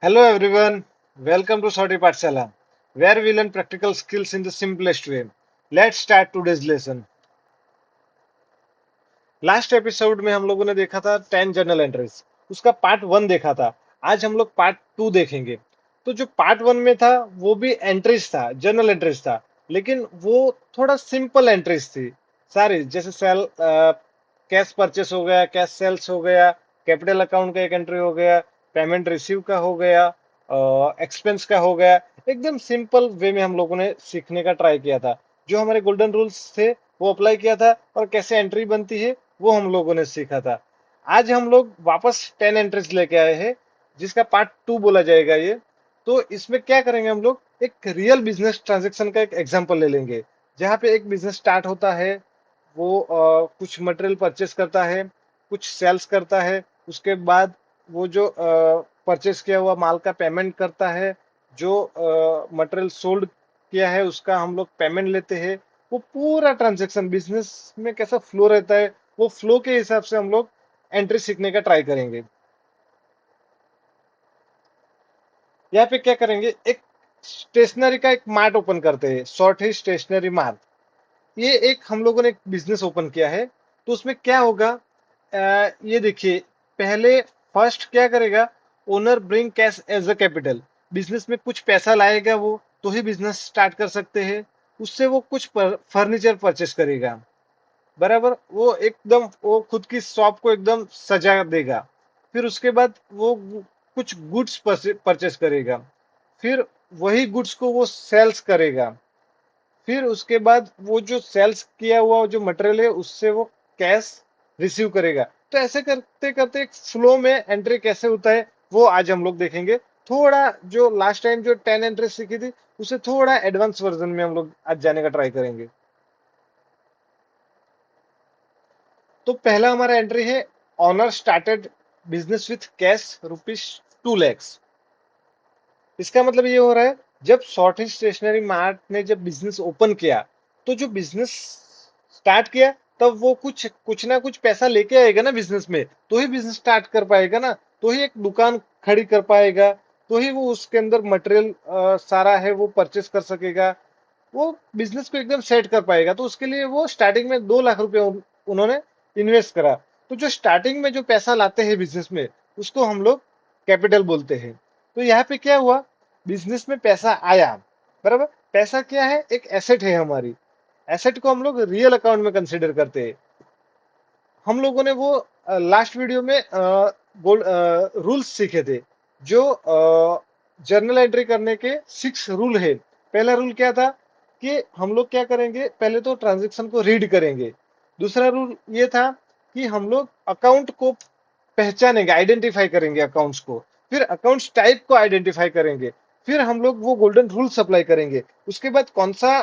Hello everyone, welcome to Sorti Pathshala, where we learn practical skills in the simplest way. Let's start today's lesson. Last episode में हम लोगों ने देखा था 10 journal entries, उसका part 1 देखा था। आज हम लोग पार्ट 2 देखेंगे। तो जो पार्ट 1 में था वो भी एंट्रीज था, जर्नल एंट्रीज था, लेकिन वो थोड़ा सिंपल एंट्रीज थी सारी। जैसे सेल कैश परचेस हो गया, कैश सेल्स हो गया, कैपिटल अकाउंट का एक एंट्री हो गया, पेमेंट रिसीव का हो गया, एक्सपेंस का हो गया। एकदम सिंपल वे में हम लोगों ने सीखने का ट्राई किया था। जो हमारे गोल्डन रूल्स थे वो अप्लाई किया था, और कैसे एंट्री बनती है वो हम लोगों ने सीखा था। आज हम लोग वापस 10 एंट्रीज लेके आए हैं, जिसका पार्ट 2 बोला जाएगा ये। तो इसमें क्या करेंगे, हम लोग एक रियल बिजनेस ट्रांजेक्शन का एक एग्जांपल ले लेंगे, जहाँ पे एक बिजनेस स्टार्ट होता है। वो कुछ मटेरियल परचेस करता है, कुछ सेल्स करता है, उसके बाद वो जो परचेस किया हुआ माल का पेमेंट करता है, जो मटेरियल सोल्ड किया है उसका हम लोग पेमेंट लेते हैं। वो पूरा ट्रांजेक्शन बिजनेस में कैसा फ्लो रहता है, वो फ्लो के हिसाब से हम लोग एंट्री सीखने का ट्राई करेंगे। यहाँ पे क्या करेंगे, एक स्टेशनरी का एक मार्ट ओपन करते हैं, शॉर्ट ही स्टेशनरी मार्ट। ये एक हम लोगों ने एक बिजनेस ओपन किया है। तो उसमें क्या होगा, ये देखिए, पहले फर्स्ट क्या करेगा, owner bring cash as a capital. Business में कुछ पैसा लाएगा वो, तो ही बिजनेस स्टार्ट कर सकते हैं। उससे वो कुछ फर्नीचर परचेस करेगा, बराबर। वो एकदम वो खुद की शॉप को एकदम सजा देगा। फिर उसके बाद वो कुछ गुड्स परचेस करेगा। फिर वही गुड्स को वो सेल्स करेगा। फिर उसके बाद वो जो सेल्स किया हुआ जो मटेरियल है उससे वो कैश रिसीव करेगा। तो ऐसे करते करते एक फ्लो में एंट्री कैसे होता है वो आज हम लोग देखेंगे। थोड़ा जो लास्ट टाइम जो 10 एंट्री सीखी थी, उसे थोड़ा एडवांस वर्जन में हम लोग आज जाने का ट्राई करेंगे। तो पहला हमारा एंट्री है, owner started business with cash rupees 2 lakhs। इसका मतलब ये हो रहा है, जब शॉर्ट स्टेशनरी मार्ट ने जब बिजनेस ओपन किया, तो जो बिजनेस स्टार्ट किया, तब वो कुछ कुछ ना कुछ पैसा लेके आएगा ना बिजनेस में, तो ही बिजनेस स्टार्ट कर पाएगा ना। तो ही एक दुकान खड़ी कर पाएगा, तो ही वो उसके अंदर मटेरियल सारा है वो परचेस कर सकेगा। वो बिजनेस को एकदम सेट कर पाएगा। तो उसके लिए वो स्टार्टिंग में 2 लाख रुपए उन्होंने इन्वेस्ट करा। तो जो स्टार्टिंग में जो पैसा लाते हैं बिजनेस में, उसको हम लोग कैपिटल बोलते हैं। तो यहाँ पे क्या हुआ, बिजनेस में पैसा आया, बराबर। पैसा क्या है, एक एसेट है हमारी। एसेट को हम लोग रियल अकाउंट में कंसिडर करते हैं। हम लोगों ने वो लास्ट वीडियो में गोल्ड रूल्स सीखे थे, जो जर्नल एंट्री करने के 6 रूल है। पहला रूल क्या था, कि हम लोग क्या करेंगे, पहले तो ट्रांजेक्शन को रीड करेंगे। दूसरा रूल ये था कि हम लोग अकाउंट को पहचानेंगे, आइडेंटिफाई करेंगे अकाउंट्स को। फिर अकाउंट्स टाइप को आइडेंटिफाई करेंगे। फिर हम लोग वो गोल्डन रूल्स अप्लाई करेंगे। उसके बाद कौन सा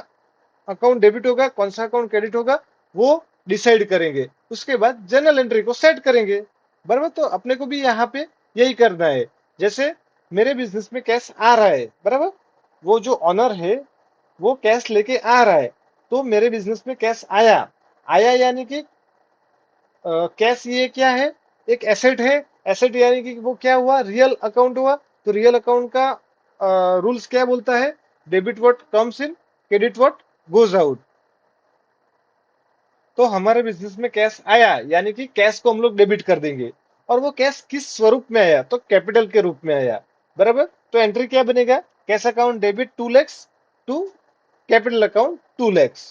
अकाउंट डेबिट होगा, कौन सा अकाउंट क्रेडिट होगा, वो डिसाइड करेंगे। उसके बाद जर्नल एंट्री को सेट करेंगे, बराबर। तो अपने को भी यहाँ पे यही करना है। जैसे मेरे बिजनेस में कैश आ रहा है, बराबर। वो जो ऑनर है वो कैश लेके आ रहा है, तो मेरे बिजनेस में कैश आया। आया यानी कि कैश ये क्या है, एक एसेट है। एसेट यानी कि वो क्या हुआ, रियल अकाउंट हुआ। तो रियल अकाउंट का रूल्स क्या बोलता है, debit what comes in, credit what goes out. तो हमारे बिजनेस में कैश आया यानी कि कैश को हम लोग डेबिट कर देंगे। और वो कैश किस स्वरूप में आया, तो कैपिटल के रूप में आया, बराबर। तो एंट्री क्या बनेगा, cash account debit 2 lakhs to capital account 2 lakhs।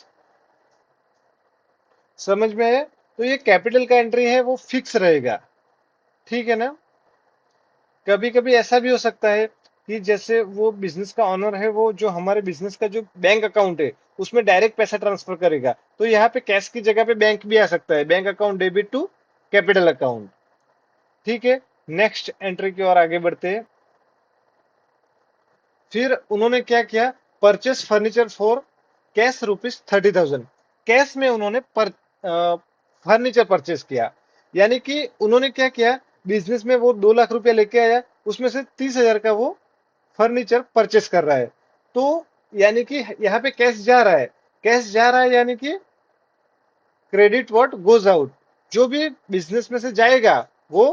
समझ में आया। तो ये कैपिटल का एंट्री है वो फिक्स रहेगा, ठीक है ना। कभी कभी ऐसा भी हो सकता है कि जैसे वो बिजनेस का ऑनर है, वो जो हमारे बिजनेस का जो बैंक अकाउंट है उसमें डायरेक्ट पैसा ट्रांसफर करेगा। तो यहाँ पे कैश की जगह पे बैंक भी आ सकता है, bank account debit to capital account, ठीक है। नेक्स्ट एंट्री की ओर आगे बढ़ते हैं। फिर उन्होंने क्या किया, purchase furniture for cash rupees 30,000। Cash में उन्होंने फर्नीचर परचेस किया। यानी कि उन्होंने क्या किया, बिजनेस में वो 2 लाख रुपया लेके आया, उसमें से 30,000 का वो फर्नीचर परचेस कर रहा है। तो यानी कि यहाँ पे कैश जा रहा है। कैश जा रहा है यानी कि क्रेडिट व्हाट गोज आउट। जो भी बिजनेस में से जाएगा वो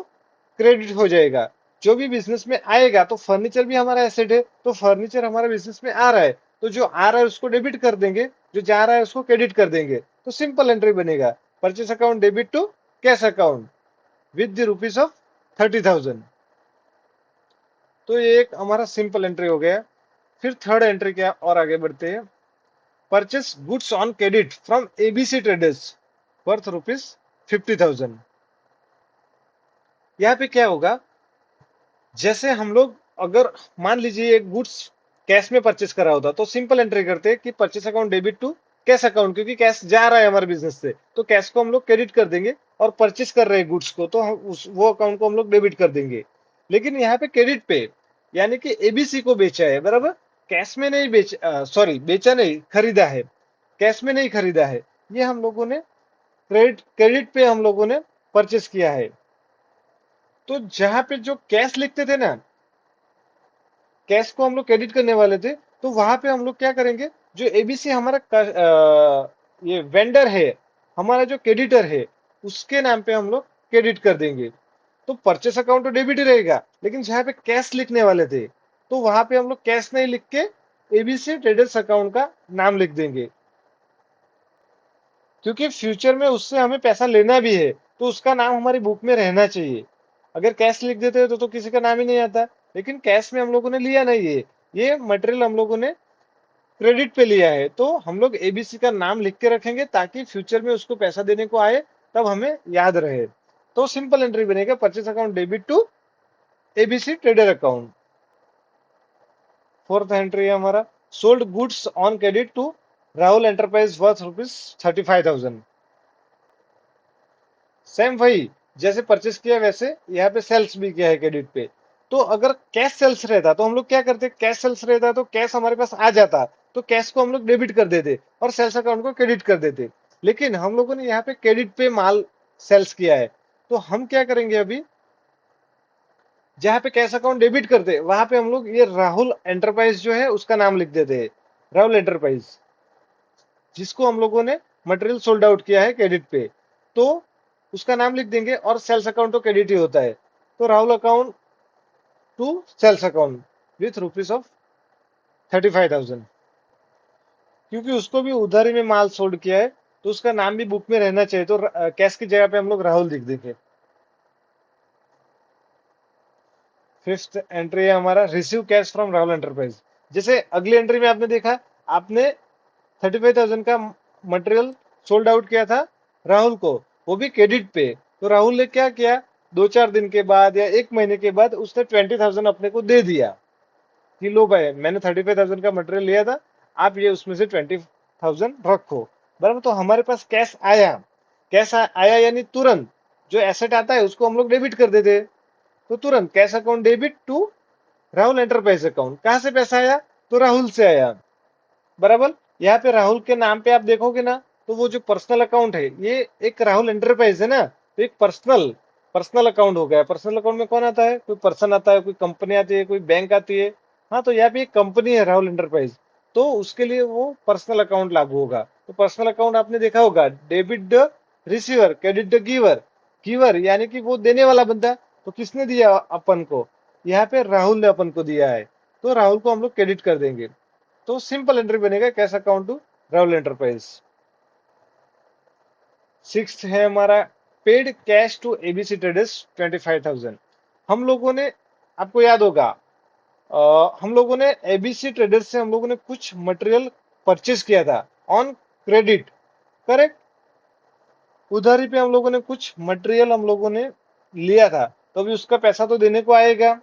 क्रेडिट हो जाएगा। जो भी बिजनेस में आएगा, तो फर्नीचर भी हमारा एसेट है, तो फर्नीचर हमारा बिजनेस में आ रहा है, तो जो आ रहा है उसको डेबिट कर देंगे, जो जा रहा है उसको क्रेडिट कर देंगे, तो सिंपल एंट्री बनेगा, purchase account debit to cash account with the rupees of 30,000। तो ये एक हमारा सिंपल एंट्री हो गया। फिर थर्ड एंट्री क्या और आगे बढ़ते हैं। Purchase goods on credit from ABC traders worth rupees 50,000। यहाँ पे क्या होगा, जैसे हम लोग अगर मान लीजिए एक गुड्स कैश में परचेस करा होता, तो सिंपल एंट्री करते हैं कि purchase account debit to cash account, क्योंकि कैश जा रहा है हमारे बिजनेस से, तो कैश को हम लोग क्रेडिट कर देंगे, और परचेस कर रहे हैं गुड्स को, तो हम वो अकाउंट को हम लोग डेबिट कर देंगे। लेकिन यहाँ पे क्रेडिट पे, यानी कि एबीसी को बेचा है, बराबर, कैश में नहीं सॉरी बेचा नहीं, खरीदा है, कैश में नहीं खरीदा है, ये हम लोगों ने क्रेडिट क्रेडिट पे हम लोगों ने परचेस किया है। तो जहां पे जो कैश लिखते थे ना, कैश को हम लोग क्रेडिट करने वाले थे, तो वहां पे हम लोग क्या करेंगे, जो एबीसी हमारा ये वेंडर है, हमारा जो क्रेडिटर है, उसके नाम पे हम लोग क्रेडिट कर देंगे। तो परचेस अकाउंट तो डेबिट ही रहेगा, लेकिन जहां पे कैश लिखने वाले थे, तो वहां पे हम लोग कैश नहीं लिख के एबीसी ट्रेडर्स अकाउंट का नाम लिख देंगे, क्योंकि फ्यूचर में उससे हमें पैसा लेना भी है, तो उसका नाम हमारी बुक में रहना चाहिए। अगर कैश लिख देते तो किसी का नाम ही नहीं आता, लेकिन कैश में हम लोगों ने लिया नहीं है, ये मटेरियल हम लोगों ने क्रेडिट पे लिया है, तो हम लोग एबीसी का नाम लिख के रखेंगे, ताकि फ्यूचर में उसको पैसा देने को आए तब हमें याद रहे। तो सिंपल एंट्री बनेगा, purchase account debit to ABC trader account. Fourth entry है हमारा, sold goods on credit to Rahul enterprise worth rupees 35,000। Same वही, जैसे परचेस किया वैसे यहाँ पे सेल्स भी किया है क्रेडिट पे। तो अगर कैश सेल्स रहता तो हम लोग क्या करते, कैश सेल्स रहता तो कैश हमारे पास आ जाता, तो कैश को हम लोग डेबिट कर देते और सेल्स अकाउंट को क्रेडिट कर देते। लेकिन हम लोगों ने यहाँ पे क्रेडिट पे माल सेल्स किया है, तो हम क्या करेंगे, अभी जहाँ पे कैश अकाउंट डेबिट करते वहां पे हम लोग ये राहुल एंटरप्राइज जो है उसका नाम लिख देते हैं, राहुल एंटरप्राइज, जिसको हम लोगों ने मटेरियल सोल्ड आउट किया है क्रेडिट पे, तो उसका नाम लिख देंगे, और सेल्स अकाउंट तो क्रेडिट ही होता है, तो Rahul account to sales account with rupees of 35,000। क्योंकि उसको भी उधारी में माल सोल्ड किया है, तो उसका नाम भी बुक में रहना चाहिए, तो कैश की जगह पे हम लोग राहुल लिख देंगे। फिफ्थ एंट्री है हमारा, receive cash from Rahul enterprise. जैसे अगली एंट्री में आपने देखा, आपने 35,000 का मटेरियल सोल्ड आउट किया था राहुल को, वो भी क्रेडिट पे। तो राहुल ने क्या किया, 2-4 दिन के बाद या 1 महीने के बाद उसने 20,000 अपने को दे दिया कि लो भाई, मैंने 35,000 का मटेरियल लिया था, आप ये उसमें से 20,000 रखो, बराबर। तो हमारे पास कैश आया, कैश आया यानी तुरंत जो एसेट आता है उसको हम लोग डेबिट कर देते, तो तुरंत cash account debit to Rahul enterprise account. कहां से पैसा आया, तो राहुल से आया, बराबर। यहाँ पे राहुल के नाम पे आप देखोगे ना, तो वो जो पर्सनल अकाउंट है, ये एक राहुल एंटरप्राइज है ना, तो एक पर्सनल पर्सनल अकाउंट हो गया। पर्सनल अकाउंट में कौन आता है, कोई पर्सन आता है, कोई कंपनी आती है, कोई बैंक आती है। हाँ, तो यहाँ पे एक कंपनी है राहुल एंटरप्राइज, तो उसके लिए वो पर्सनल अकाउंट लागू होगा। तो पर्सनल अकाउंट आपने देखा होगा, debit the receiver, credit the giver. Giver यानी कि वो देने वाला बंदा, तो किसने दिया अपन को, यहाँ पे राहुल ने अपन को दिया है, तो राहुल को हम लोग क्रेडिट कर देंगे। तो सिंपल एंट्री बनेगा, cash account to Rahul enterprise. Sixth है हमारा, paid cash to ABC traders 25,000। हम लोगों ने, आपको याद होगा, हम लोगों ने एबीसी ट्रेडर्स से हम लोगों ने कुछ मटेरियल परचेज किया था ऑन क्रेडिट, करेक्ट। उधारी पे हम लोगों ने कुछ मटेरियल हम लोगों ने लिया था, तो अभी उसका पैसा तो देने को आएगा,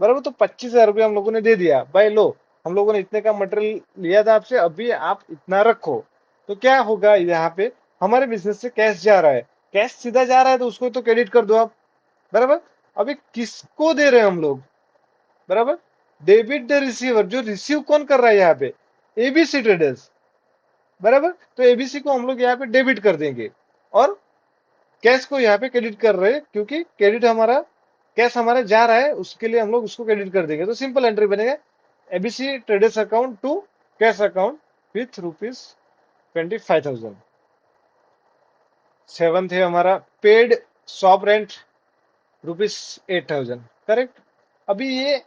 बराबर। तो 25,000 रुपया हम लोगों ने दे दिया, भाई लो, हम लोगों ने इतने का मटेरियल लिया था आपसे, अभी आप इतना रखो। तो क्या होगा, यहाँ पे हमारे बिजनेस से कैश जा रहा है, कैश सीधा जा रहा है, तो उसको तो क्रेडिट कर दो आप, बराबर। अभी किसको दे रहे हैं हम लोग, बराबर, डेबिट द रिसीवर, जो रिसीव कौन कर रहा है यहाँ पे, एबीसी ट्रेडर्स, बराबर। तो एबीसी को हम लोग यहाँ पे डेबिट कर देंगे, और कैश को यहाँ पे क्रेडिट कर रहे हैं, क्योंकि क्रेडिट हमारा, कैश हमारा जा रहा है, उसके लिए हम लोग उसको क्रेडिट कर देंगे। तो सिंपल एंट्री बनेगा, ABC traders account to cash account with rupees 25,000। Seventh है हमारा, paid shop rent rupees 8,000, correct. अभी ये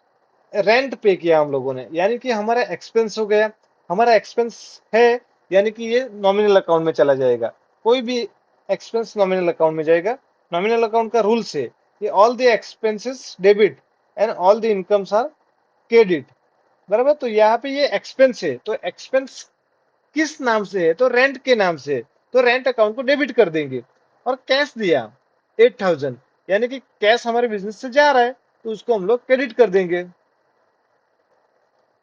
रेंट पे किया हम लोगों ने, यानी कि हमारा एक्सपेंस हो गया। हमारा एक्सपेंस है, यानी कि ये नॉमिनल अकाउंट में चला जाएगा। कोई भी एक्सपेंस नॉमिनल अकाउंट में जाएगा। नॉमिनल अकाउंट का रूल से ये all the expenses debit and all the incomes are credit. बराबर। तो यहाँ पे ये एक्सपेंस है, तो एक्सपेंस किस नाम से है, तो रेंट के नाम से है। तो रेंट अकाउंट को डेबिट कर देंगे। और कैश दिया 8,000, यानी कि कैश हमारे बिजनेस से जा रहा है, तो उसको हम लोग क्रेडिट कर देंगे।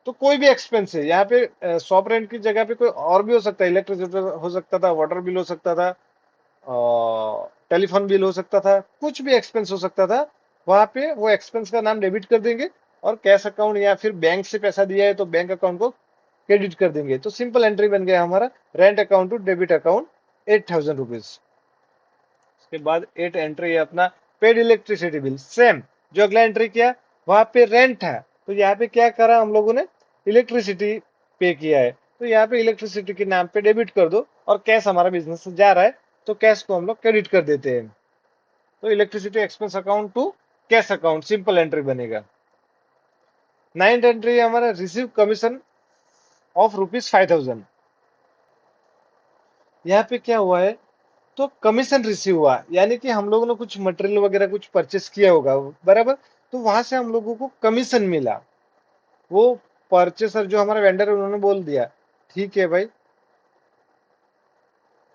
तो कोई भी एक्सपेंस है यहाँ पे, शॉप रेंट की जगह पे कोई और भी हो सकता है। इलेक्ट्रिसिटी हो सकता था, वाटर बिल हो सकता था, टेलीफोन बिल हो सकता था, कुछ भी एक्सपेंस हो सकता था। वहां पे वो एक्सपेंस का नाम डेबिट कर देंगे, और कैश अकाउंट या फिर बैंक से पैसा दिया है तो बैंक अकाउंट को क्रेडिट कर देंगे। तो सिंपल एंट्री बन गया हमारा, rent account to debit account 8,000 rupees. उसके बाद 8 एंट्री है अपना पेड इलेक्ट्रिसिटी बिल। सेम जो अगला एंट्री किया, वहां पे रेंट है, तो यहाँ पे क्या करा हम लोगों ने, इलेक्ट्रिसिटी पे किया है, तो यहाँ पे इलेक्ट्रिसिटी के नाम पे डेबिट कर दो। और कैश हमारा बिजनेस से जा रहा है, तो कैश को हम लोग क्रेडिट कर देते हैं। तो electricity expense account to cash account, simple entry बनेगा। 9th एंट्री हमारा रिसीव कमीशन ऑफ ₹5,000। यहाँ पे क्या हुआ है, तो कमीशन रिसीव हुआ, यानी कि हम लोगों ने कुछ मटेरियल वगैरह कुछ परचेस किया होगा। बराबर। तो वहां से हम लोगों को कमीशन मिला। वो परचेसर जो हमारा वेंडर है, उन्होंने बोल दिया ठीक है भाई,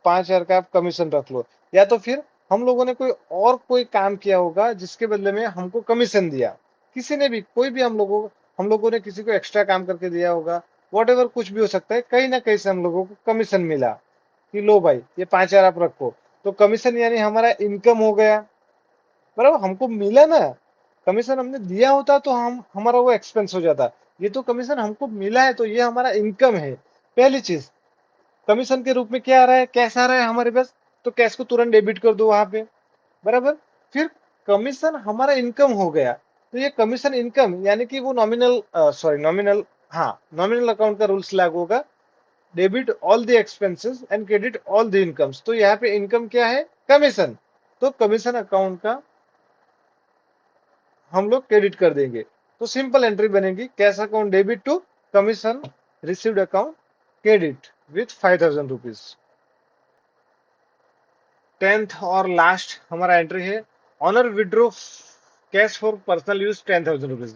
5,000 का आप कमीशन रख लो। या तो फिर हम लोगों ने कोई और कोई काम किया होगा जिसके बदले में हमको कमीशन दिया। किसी ने भी, कोई भी हम लोगों ने किसी को एक्स्ट्रा काम करके दिया होगा। वॉट एवर कुछ भी हो सकता है, कहीं ना कहीं से हम लोगों को कमीशन मिला कि लो भाई ये 5,000 आप रखो। तो कमीशन यानी हमारा इनकम हो गया। बराबर। हमको मिला ना, कमीशन हमने दिया होता तो हम हमारा वो एक्सपेंस हो जाता। ये तो कमीशन हमको मिला है, तो ये हमारा इनकम है। पहली चीज, कमीशन के रूप में क्या आ रहा है, कैश आ रहा है हमारे पास, तो कैश को तुरंत डेबिट कर दो वहां पे। बराबर। फिर कमीशन हमारा इनकम हो गया, तो ये कमीशन इनकम यानी कि वो नॉमिनल, सॉरी नॉमिनल, हाँ नॉमिनल अकाउंट का रूल्स लागू होगा। Debit all the expenses and credit all the incomes. तो यहाँ पे इनकम क्या है, कमीशन। तो कमीशन अकाउंट का हम लोग क्रेडिट कर देंगे। तो सिंपल एंट्री बनेगी, cash account debit to commission received account credit with 5,000 rupees. 10th और लास्ट हमारा एंट्री है, owner withdrew cash for personal use 10,000 rupees.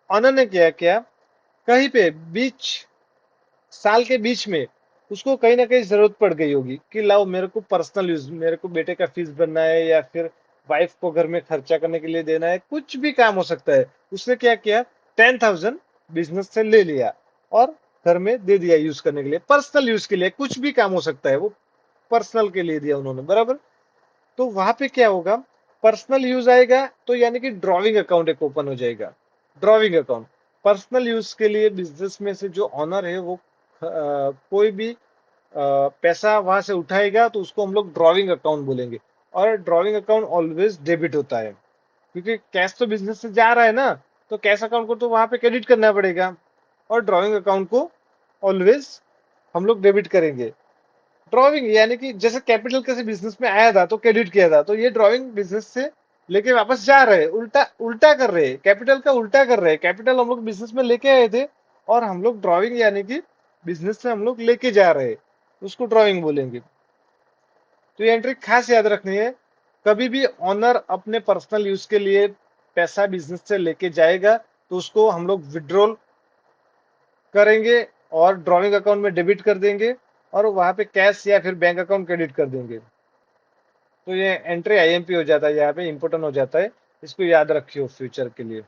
Owner ने किया क्या, कहीं पे बीच साल के बीच में उसको कहीं ना कहीं जरूरत पड़ गई होगी कि लाओ मेरे को पर्सनल यूज, मेरे को बेटे का फीस भरना है, या फिर वाइफ को घर में खर्चा करने के लिए देना है, कुछ भी काम हो सकता है। उसने क्या किया, 10,000 बिजनेस से ले लिया और घर में दे दिया यूज करने के लिए, पर्सनल यूज के लिए। कुछ भी काम हो सकता है, वो पर्सनल के लिए दिया उन्होंने। बराबर। तो वहां पे क्या होगा, पर्सनल यूज आएगा, तो यानी कि ड्रॉविंग अकाउंट एक ओपन हो जाएगा। ड्रॉविंग अकाउंट पर्सनल यूज के लिए बिजनेस में से जो ऑनर है वो कोई भी पैसा वहां से उठाएगा, तो उसको हम लोग ड्रॉविंग अकाउंट बोलेंगे। और ड्रॉविंग अकाउंट ऑलवेज डेबिट होता है, क्योंकि कैश तो बिजनेस से जा रहा है ना, तो कैश अकाउंट को तो वहां पे क्रेडिट करना पड़ेगा। और ड्रॉविंग अकाउंट को ऑलवेज हम लोग डेबिट करेंगे। ड्रॉविंग यानी कि जैसे कैपिटल कैसे बिजनेस में आया था तो क्रेडिट किया था, तो ये ड्रॉविंग बिजनेस से लेके वापस जा रहे हैं, उल्टा उल्टा कर रहे हैं, कैपिटल का उल्टा कर रहे हैं। कैपिटल हम लोग बिजनेस में लेके आए थे, और हम लोग ड्रॉविंग यानी कि बिजनेस से हम लोग लेके जा रहे हैं, उसको ड्रॉविंग बोलेंगे। तो ये एंट्री खास याद रखनी है। कभी भी ऑनर अपने पर्सनल यूज के लिए पैसा बिजनेस से लेके जाएगा, तो उसको हम लोग विड्रॉल करेंगे और ड्रॉविंग अकाउंट में डेबिट कर देंगे, और वहां पे कैश या फिर बैंक अकाउंट क्रेडिट कर देंगे। तो ये एंट्री आईएमपी हो जाता है, यहाँ पे इंपोर्टेंट हो जाता है। इसको याद रखियो फ्यूचर के लिए।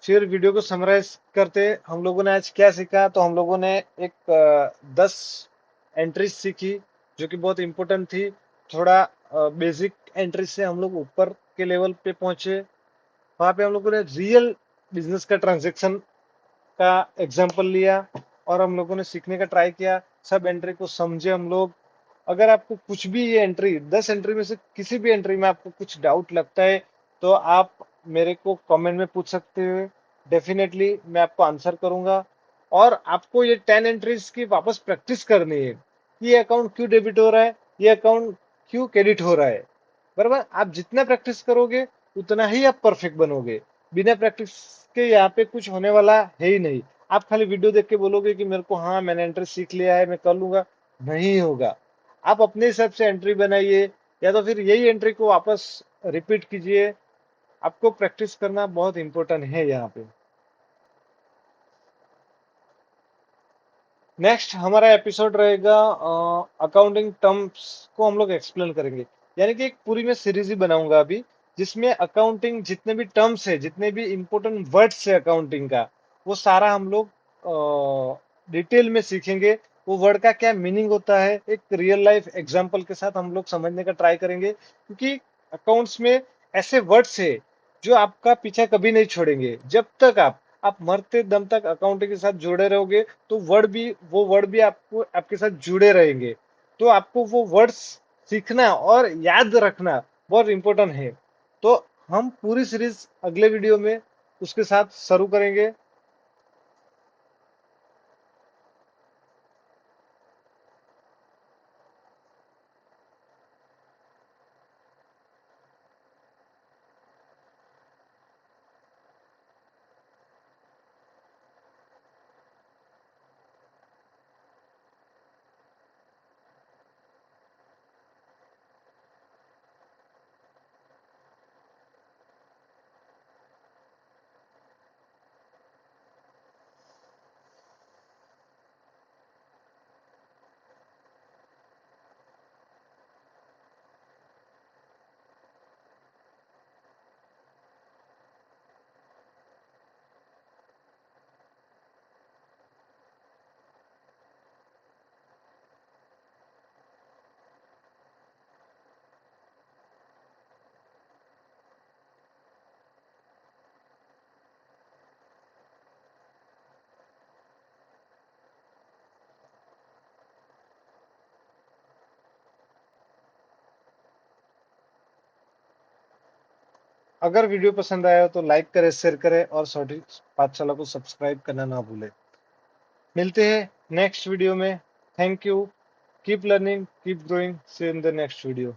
फिर वीडियो को समराइज करते, हम लोगों ने आज क्या सीखा, तो हम लोगों ने एक 10 एंट्रीज सीखी जो कि बहुत इंपॉर्टेंट थी। थोड़ा बेसिक एंट्री से हम लोग ऊपर के लेवल पे पहुंचे। वहां पे हम लोगों ने रियल बिजनेस का ट्रांजेक्शन का एग्जाम्पल लिया, और हम लोगों ने सीखने का ट्राई किया। सब एंट्री को समझे हम लोग। अगर आपको कुछ भी ये एंट्री 10 एंट्री में से किसी भी एंट्री में आपको कुछ डाउट लगता है, तो आप मेरे को कमेंट में पूछ सकते हो। डेफिनेटली मैं आपको आंसर करूंगा। और आपको ये 10 एंट्रीज की वापस प्रैक्टिस करनी है। ये अकाउंट क्यों डेबिट हो रहा है, ये अकाउंट क्यों क्रेडिट हो रहा है। बराबर। आप जितना प्रैक्टिस करोगे उतना ही आप परफेक्ट बनोगे। बिना प्रैक्टिस के यहाँ पे कुछ होने वाला है ही नहीं। आप खाली वीडियो देख के बोलोगे कि मेरे को हाँ मैंने एंट्री सीख लिया है, मैं कर लूंगा, नहीं होगा। आप अपने हिसाब से एंट्री बनाइए, या तो फिर यही एंट्री को वापस रिपीट कीजिए। आपको प्रैक्टिस करना बहुत इंपॉर्टेंट है यहाँ पे। नेक्स्ट हमारा एपिसोड रहेगा अकाउंटिंग टर्म्स को हम लोग एक्सप्लेन करेंगे। यानी कि एक पूरी मैं सीरीज ही बनाऊंगा अभी, जिसमें अकाउंटिंग जितने भी टर्म्स है, जितने भी इंपॉर्टेंट वर्ड्स है अकाउंटिंग का, वो सारा हम लोग डिटेल में सीखेंगे। वो वर्ड का क्या मीनिंग होता है, एक रियल लाइफ एग्जांपल के साथ हम लोग समझने का ट्राई करेंगे। क्योंकि अकाउंट्स में ऐसे वर्ड्स है जो आपका पीछा कभी नहीं छोड़ेंगे। जब तक आप मरते दम तक अकाउंटिंग के साथ जुड़े रहोगे, तो वो वर्ड भी आपको आपके साथ जुड़े रहेंगे। तो आपको वो वर्ड्स सीखना और याद रखना बहुत इंपॉर्टेंट है। तो हम पूरी सीरीज अगले वीडियो में उसके साथ शुरू करेंगे। अगर वीडियो पसंद आया हो तो लाइक करें, शेयर करें और सॉरी पाठशाला को सब्सक्राइब करना ना भूलें। मिलते हैं नेक्स्ट वीडियो में। Thank you. Keep learning, keep growing. See you in the next video.